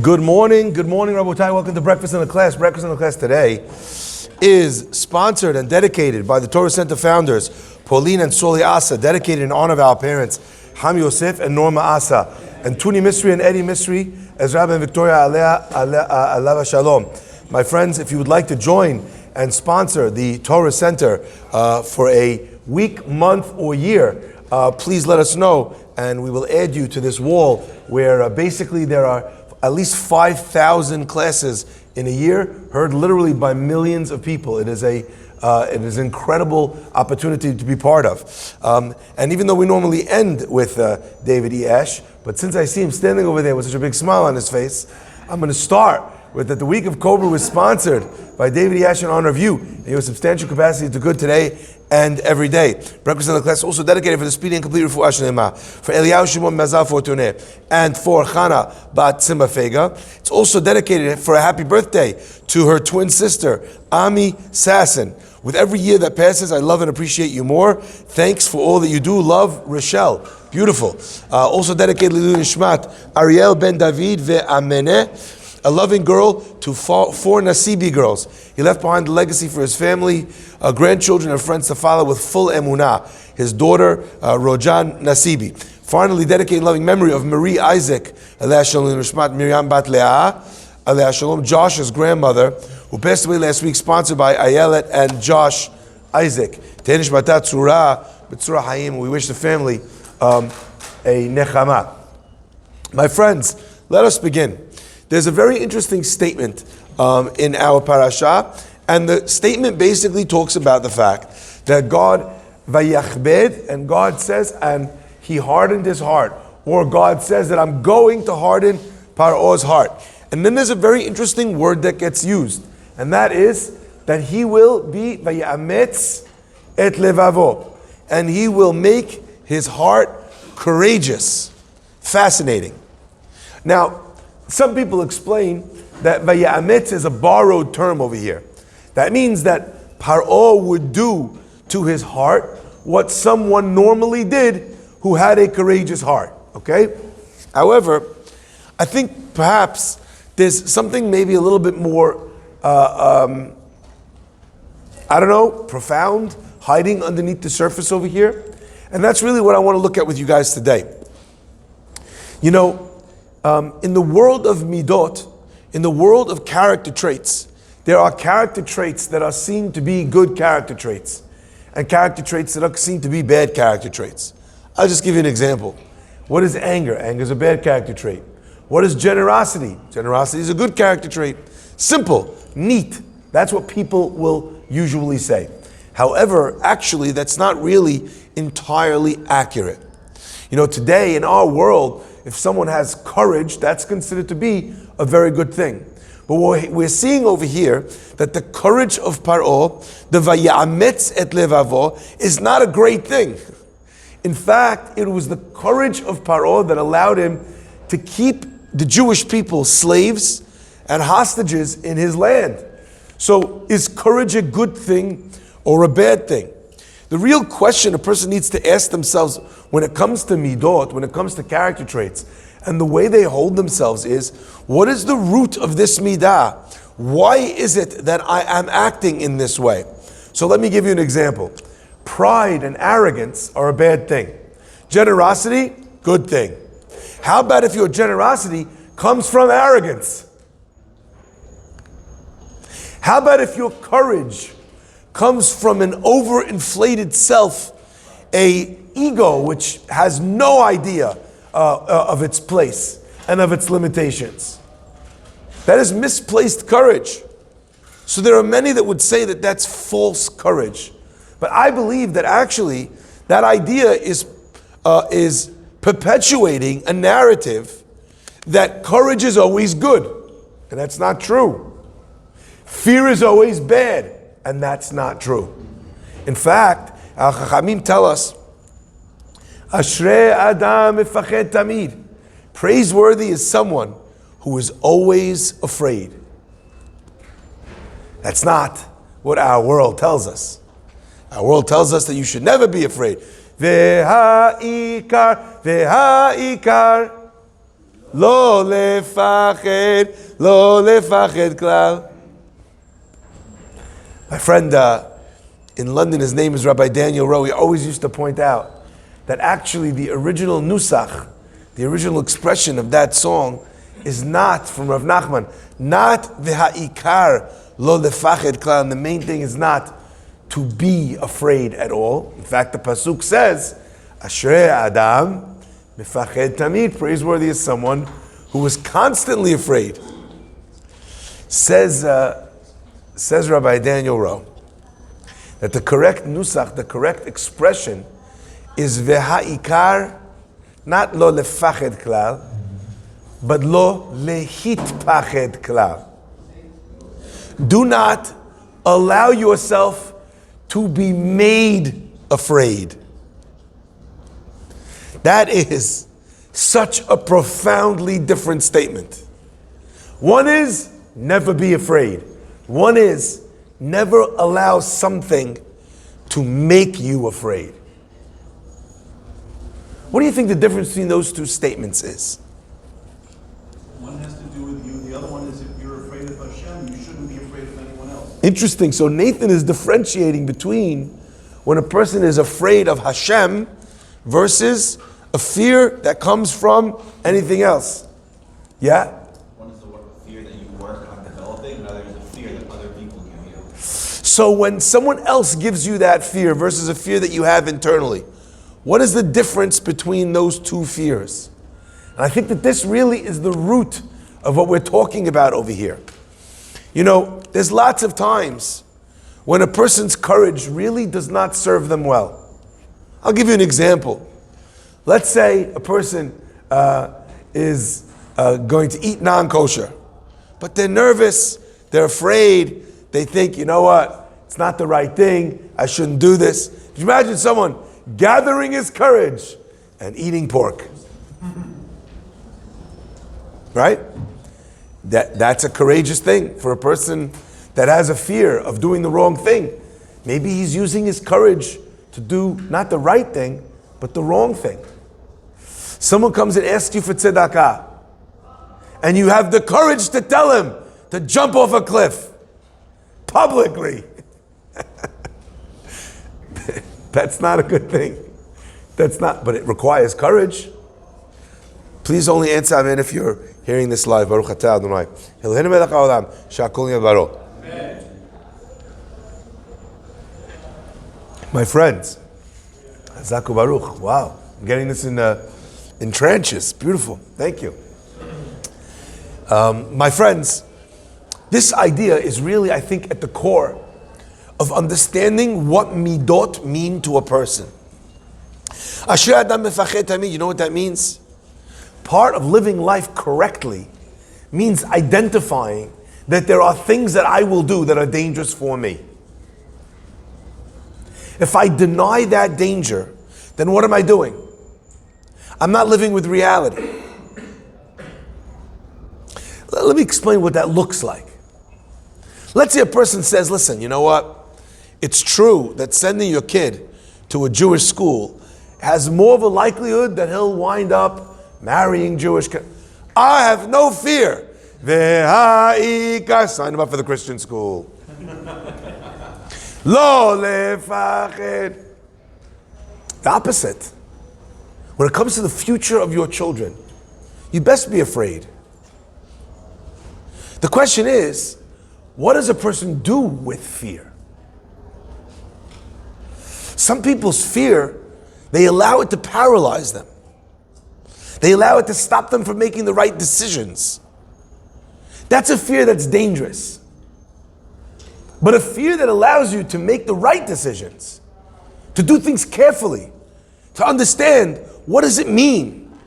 Good morning, Rabotai. Welcome to Breakfast in the Class. Breakfast in the Class today is sponsored and dedicated by the Torah Center founders, Pauline and Soli Asa, dedicated in honor of our parents, Ham Yosef and Norma Asa, and Tuni Misri and Eddie Misri, as Rabbi and Victoria Alava Shalom. My friends, if you would like to join and sponsor the Torah Center for a week, month, or year, please let us know, and we will add you to this wall where basically there are at least 5,000 classes in a year, heard literally by millions of people. It is an incredible opportunity to be part of. And even though we normally end with David E. Ash, but since I see him standing over there with such a big smile on his face, I'm going to start with that the week of Cobra was sponsored by David E. Ash in honor of you and your substantial capacity to good today and every day. Breakfast in the Class also dedicated for the speedy and complete refuah shlema for Eliyahu Shimon Mazal Fortuné and for Chana Bat Simba Fega. It's also dedicated for a happy birthday to her twin sister Ami Sasson. With every year that passes, I love and appreciate you more. Thanks for all that you do. Love, Rochelle. Beautiful. Also dedicated Lilu Nishmat Ariel Ben David Ve'ameneh, a loving girl to four Nasibi girls. He left behind a legacy for his family, grandchildren, and friends to follow with full emunah. His daughter, Rojan Nasibi. Finally, dedicated loving memory of Marie Isaac, Aleh Shalom Rishmat Miriam Bat Leah, Aleh Shalom, Josh's grandmother, who passed away last week, sponsored by Ayelet and Josh Isaac. Teinish Matat Tzura, B'tzura Hayim. We wish the family a nechama. My friends, let us begin. There's a very interesting statement in our parasha, and the statement basically talks about the fact that God vayachbed, and God says, and he hardened his heart, or God says that I'm going to harden Paro's heart. And then there's a very interesting word that gets used, and that is that he will be vayametz et levavo, and he will make his heart courageous. Fascinating. Now, some people explain that vayametz is a borrowed term over here. That means that Paro would do to his heart what someone normally did who had a courageous heart. Okay? However, I think perhaps there's something maybe a little bit more, profound, hiding underneath the surface over here. And that's really what I want to look at with you guys today. You know, in the world of midot, in the world of character traits, there are character traits that are seen to be good character traits, and character traits that are seen to be bad character traits. I'll just give you an example. What is anger? Anger is a bad character trait. What is generosity? Generosity is a good character trait. Simple, neat. That's what people will usually say. However, actually, that's not really entirely accurate. You know, today in our world, if someone has courage, that's considered to be a very good thing. But what we're seeing over here, that the courage of Paro, the vayametz et levavo, is not a great thing. In fact, it was the courage of Paro that allowed him to keep the Jewish people slaves and hostages in his land. So is courage a good thing or a bad thing? The real question a person needs to ask themselves when it comes to midot, when it comes to character traits, and the way they hold themselves is, what is the root of this midah? Why is it that I am acting in this way? So let me give you an example. Pride and arrogance are a bad thing. Generosity, good thing. How about if your generosity comes from arrogance? How about if your courage comes from an overinflated self, a ego which has no idea of its place and of its limitations? That is misplaced courage. So there are many that would say that that's false courage. But I believe that actually that idea is perpetuating a narrative that courage is always good. And that's not true. Fear is always bad. And that's not true. In fact, our Chachamim tell us, Ashrei Adam mefached tamid. Praiseworthy is someone who is always afraid. That's not what our world tells us. Our world tells us that you should never be afraid. Ve'ha'ikar. Lo lefached, lo lefached klal. My friend in London, his name is Rabbi Daniel Rowe. He always used to point out that actually the original nusach, the original expression of that song, is not from Rav Nachman, not v'ha'ikar lo lefached klal. And the main thing is not to be afraid at all. In fact, the pasuk says, Ashrei Adam mefached tamid. Praiseworthy is someone who was constantly afraid. Says Rabbi Daniel Rowe that the correct nusach, the correct expression, is v'ha'ikar, not lo lefached klal, but lo lehitpached klal. Do not allow yourself to be made afraid. That is such a profoundly different statement. One is never be afraid. One is never allow something to make you afraid. What do you think the difference between those two statements is? One has to do with you. The other one is if you're afraid of Hashem, you shouldn't be afraid of anyone else. Interesting. So Nathan is differentiating between when a person is afraid of Hashem versus a fear that comes from anything else. Yeah? One is the fear that you work on developing, another is the fear that other people give you. So when someone else gives you that fear versus a fear that you have internally, what is the difference between those two fears? And I think that this really is the root of what we're talking about over here. You know, there's lots of times when a person's courage really does not serve them well. I'll give you an example. Let's say a person is going to eat non-kosher, but they're nervous, they're afraid, they think, you know what, it's not the right thing, I shouldn't do this. Could you imagine someone gathering his courage and eating pork? Right? That's a courageous thing for a person that has a fear of doing the wrong thing. Maybe he's using his courage to do not the right thing, but the wrong thing. Someone comes and asks you for tzedakah, and you have the courage to tell him to jump off a cliff publicly. That's not a good thing. That's not, but it requires courage. Please only answer amen if you're hearing this live. Baruch atah Adonai. Eloheinu melech haolam, shakol nהיה baro. My friends, Chazak Baruch. Wow, I'm getting this in tranches. Beautiful. Thank you. My friends, this idea is really, I think, at the core of understanding what midot mean to a person. Ashrei Adam mefached tamid. You know what that means? Part of living life correctly means identifying that there are things that I will do that are dangerous for me. If I deny that danger, then what am I doing? I'm not living with reality. Let me explain what that looks like. Let's say a person says, listen, you know what? It's true that sending your kid to a Jewish school has more of a likelihood that he'll wind up marrying Jewish kids. I have no fear. Sign him up for the Christian school. Lo lefached. The opposite. When it comes to the future of your children, you best be afraid. The question is, what does a person do with fear? Some people's fear, they allow it to paralyze them. They allow it to stop them from making the right decisions. That's a fear that's dangerous. But a fear that allows you to make the right decisions, to do things carefully, to understand what does it mean.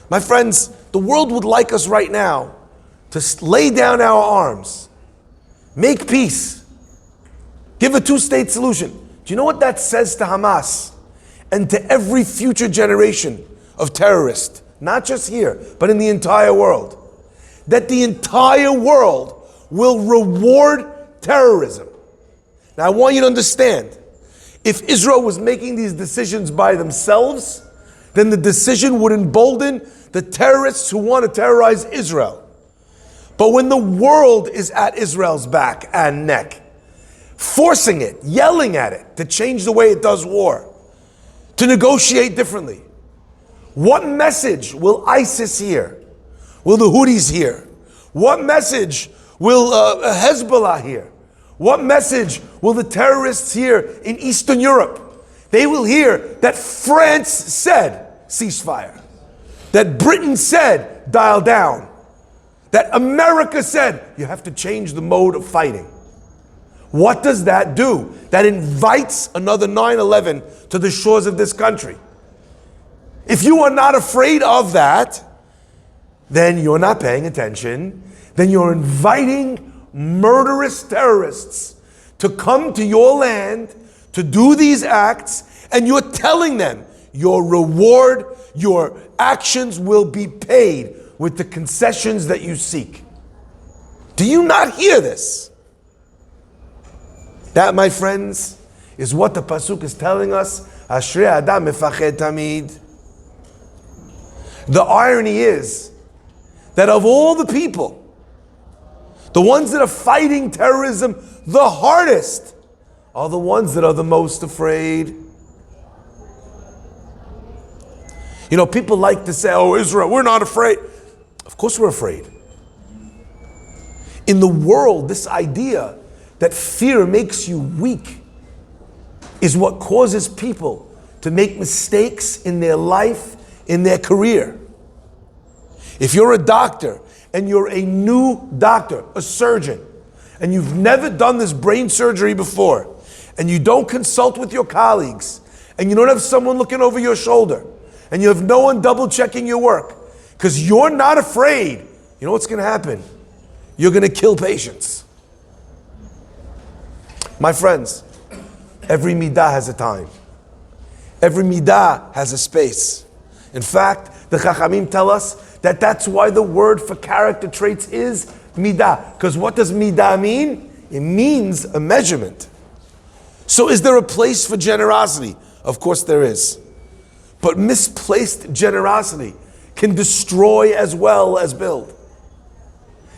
My friends, the world would like us right now to lay down our arms, make peace, give a two-state solution. Do you know what that says to Hamas and to every future generation of terrorists, not just here, but in the entire world? That the entire world will reward terrorism. Now I want you to understand, if Israel was making these decisions by themselves, then the decision would embolden the terrorists who want to terrorize Israel. But when the world is at Israel's back and neck, forcing it, yelling at it to change the way it does war, to negotiate differently, what message will ISIS hear? Will the Houthis hear? What message will Hezbollah hear? What message will the terrorists hear in Eastern Europe? They will hear that France said ceasefire, that Britain said dial down, that America said you have to change the mode of fighting. What does that do? That invites another 9/11 to the shores of this country. If you are not afraid of that, then you're not paying attention. Then you're inviting murderous terrorists to come to your land to do these acts, and you're telling them your reward, your actions will be paid with the concessions that you seek. Do you not hear this? That, my friends, is what the pasuk is telling us. Ashrei adam mefached tamid. The irony is that of all the people, the ones that are fighting terrorism the hardest are the ones that are the most afraid. You know, people like to say, oh, Israel, we're not afraid. Of course we're afraid. In the world, this idea that fear makes you weak is what causes people to make mistakes in their life, in their career. If you're a doctor and you're a new doctor, a surgeon, and you've never done this brain surgery before, and you don't consult with your colleagues, and you don't have someone looking over your shoulder, and you have no one double checking your work, because you're not afraid, you know what's going to happen? You're going to kill patients. My friends, every midah has a time. Every midah has a space. In fact, the Chachamim tell us that that's why the word for character traits is midah. Because what does midah mean? It means a measurement. So is there a place for generosity? Of course there is. But misplaced generosity can destroy as well as build.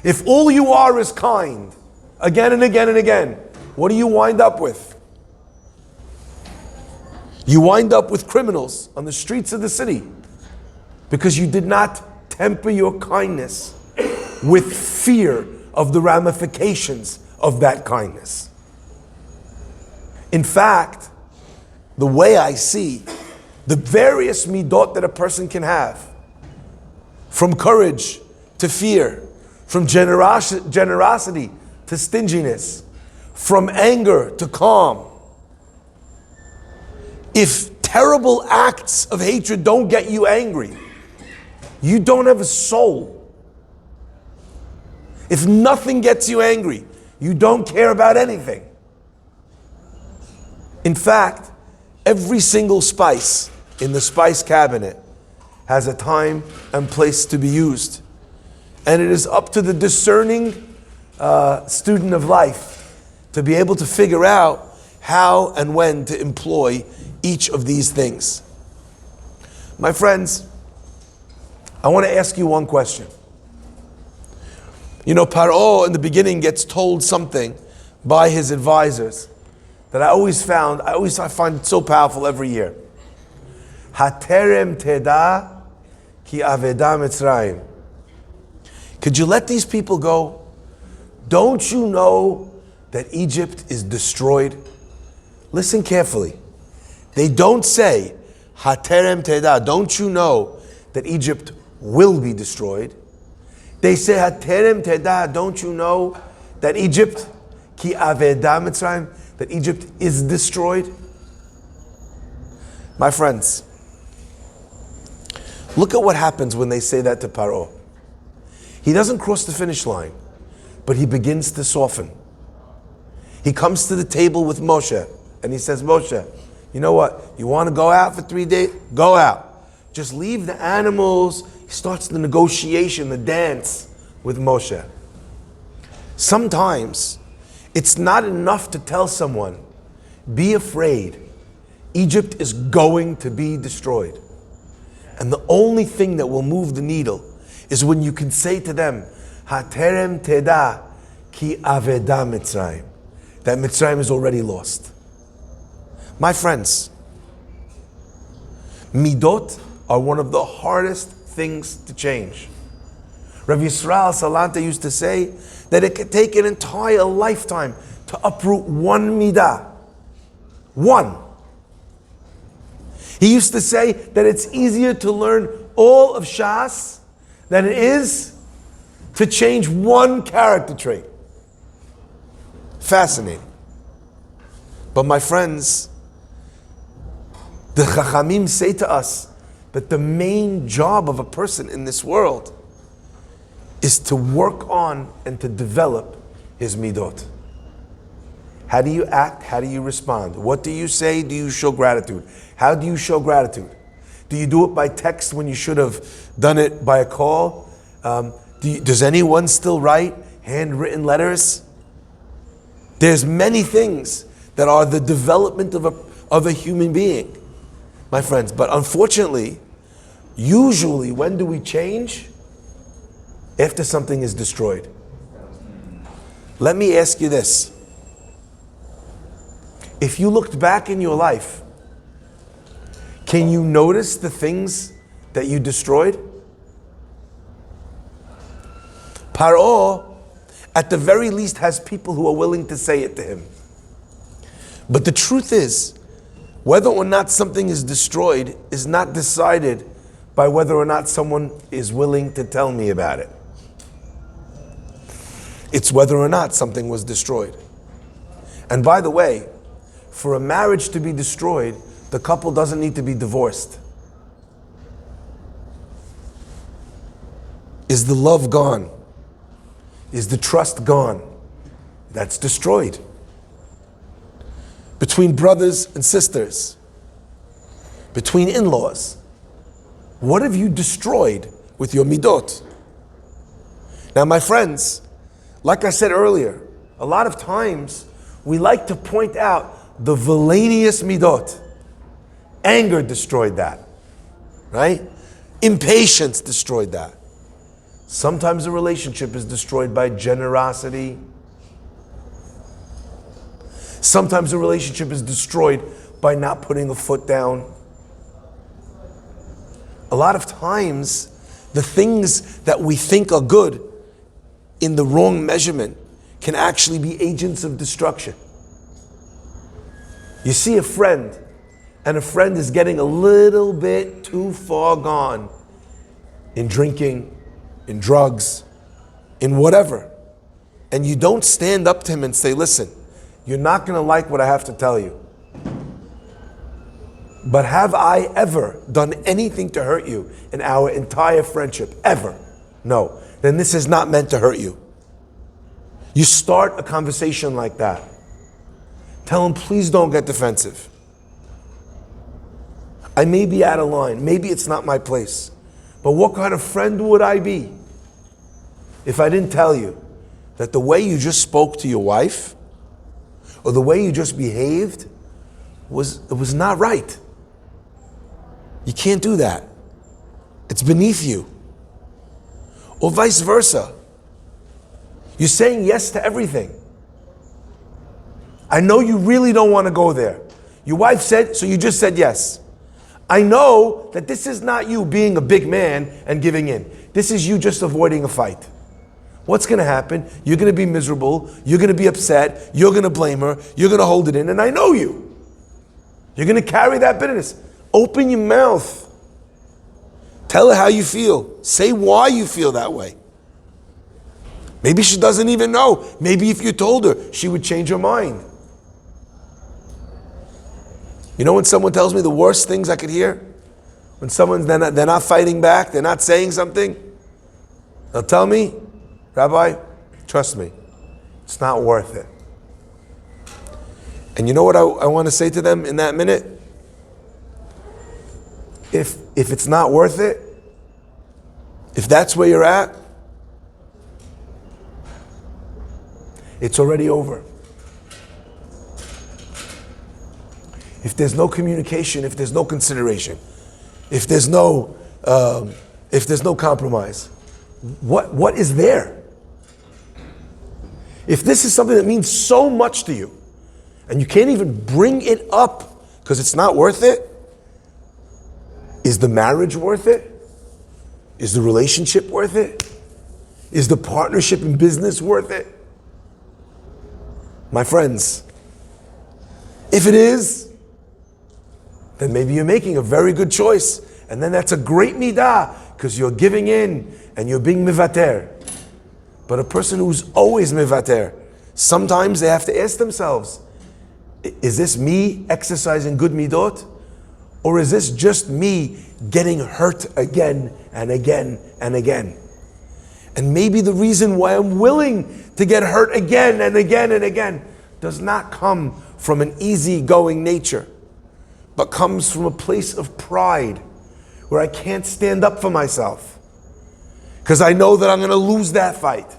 If all you are is kind, again and again and again, what do you wind up with? You wind up with criminals on the streets of the city because you did not temper your kindness with fear of the ramifications of that kindness. In fact, the way I see the various midot that a person can have, from courage to fear, from generosity to stinginess, from anger to calm. If terrible acts of hatred don't get you angry, you don't have a soul. If nothing gets you angry, you don't care about anything. In fact, every single spice in the spice cabinet has a time and place to be used. And it is up to the discerning student of life to be able to figure out how and when to employ each of these things. My friends, I want to ask you one question. You know, Pharaoh in the beginning gets told something by his advisors that I find it so powerful every year. Haterem teda ki aveda Mitzrayim. Could you let these people go? Don't you know that Egypt is destroyed? Listen carefully. They don't say, Haterem teda, don't you know that Egypt will be destroyed? They say, Haterem teda, don't you know that Egypt, ki aveda Mitzrayim, that Egypt is destroyed? My friends, look at what happens when they say that to Pharaoh. He doesn't cross the finish line, but he begins to soften. He comes to the table with Moshe and he says, Moshe, you know what? You want to go out for 3 days? Go out. Just leave the animals. He starts the negotiation, the dance with Moshe. Sometimes it's not enough to tell someone, be afraid. Egypt is going to be destroyed. And the only thing that will move the needle is when you can say to them, Haterem teda ki aveda Mitzrayim. That Mitzrayim is already lost. My friends, midot are one of the hardest things to change. Rav Yisrael Salanta used to say that it could take an entire lifetime to uproot one midah. One. He used to say that it's easier to learn all of Shas than it is to change one character trait. Fascinating. But my friends, the Chachamim say to us that the main job of a person in this world is to work on and to develop his midot. How do you act? How do you respond? What do you say? Do you show gratitude? How do you show gratitude? Do you do it by text when you should have done it by a call? Does anyone still write handwritten letters? There's many things that are the development of a human being, my friends. But unfortunately, usually when do we change? After something is destroyed. Let me ask you this. If you looked back in your life, can you notice the things that you destroyed? Pharaoh, at the very least, has people who are willing to say it to him. But the truth is, whether or not something is destroyed is not decided by whether or not someone is willing to tell me about it. It's whether or not something was destroyed. And by the way, for a marriage to be destroyed, the couple doesn't need to be divorced. Is the love gone? Is the trust gone? That's destroyed. Between brothers and sisters, between in-laws, what have you destroyed with your midot? Now, my friends, like I said earlier, a lot of times we like to point out the villainous midot. Anger destroyed that, right? Impatience destroyed that. Sometimes a relationship is destroyed by generosity. Sometimes a relationship is destroyed by not putting a foot down. A lot of times, the things that we think are good in the wrong measurement can actually be agents of destruction. You see a friend, and a friend is getting a little bit too far gone in drinking, in drugs, in whatever. And you don't stand up to him and say, listen, you're not going to like what I have to tell you. But have I ever done anything to hurt you in our entire friendship? Ever? No. Then this is not meant to hurt you. You start a conversation like that. Tell him, please don't get defensive. I may be out of line. Maybe it's not my place. But what kind of friend would I be if I didn't tell you that the way you just spoke to your wife or the way you just behaved was not right? You can't do that. It's beneath you. Or vice versa. You're saying yes to everything. I know you really don't want to go there. Your wife said, so you just said yes. I know that this is not you being a big man and giving in. This is you just avoiding a fight. What's going to happen? You're going to be miserable. You're going to be upset. You're going to blame her. You're going to hold it in. And I know you. You're going to carry that bitterness. Open your mouth. Tell her how you feel. Say why you feel that way. Maybe she doesn't even know. Maybe if you told her, she would change her mind. You know when someone tells me the worst things I could hear? When they're not fighting back, they're not saying something. They'll tell me, Rabbi, trust me, it's not worth it. And you know what I want to say to them in that minute? If it's not worth it, if that's where you're at, it's already over. If there's no communication, if there's no consideration, if there's no if there's no compromise? What is there? If this is something that means so much to you, and you can't even bring it up because it's not worth it, is the marriage worth it? Is the relationship worth it? Is the partnership in business worth it? My friends, if it is, then maybe you're making a very good choice. And then that's a great midah, because you're giving in and you're being mivater. But a person who's always mivater, sometimes they have to ask themselves, is this me exercising good midot? Or is this just me getting hurt again and again and again? And maybe the reason why I'm willing to get hurt again and again and again does not come from an easygoing nature, but comes from a place of pride where I can't stand up for myself because I know that I'm going to lose that fight.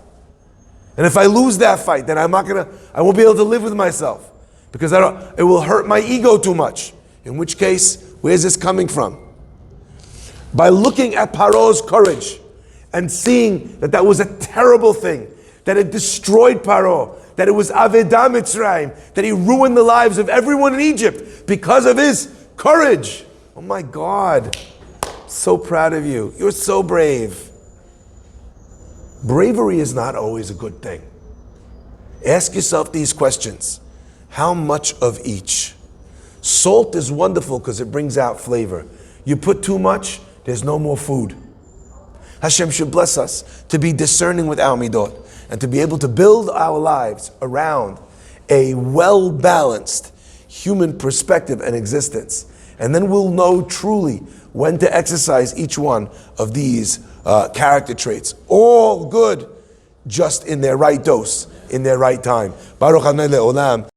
And if I lose that fight, then I won't be able to live with myself because it will hurt my ego too much. In which case, where's this coming from? By looking at Pharaoh's courage and seeing that that was a terrible thing, that it destroyed Pharaoh, that it was Avedah Mitzrayim, that he ruined the lives of everyone in Egypt because of his courage. Oh my God, so proud of you. You're so brave. Bravery is not always a good thing. Ask yourself these questions. How much of each? Salt is wonderful because it brings out flavor. You put too much, there's no more food. Hashem should bless us to be discerning with our midot and to be able to build our lives around a well-balanced human perspective and existence. And then we'll know truly when to exercise each one of these character traits. All good, just in their right dose, in their right time. Baruch Adonai Le'olam.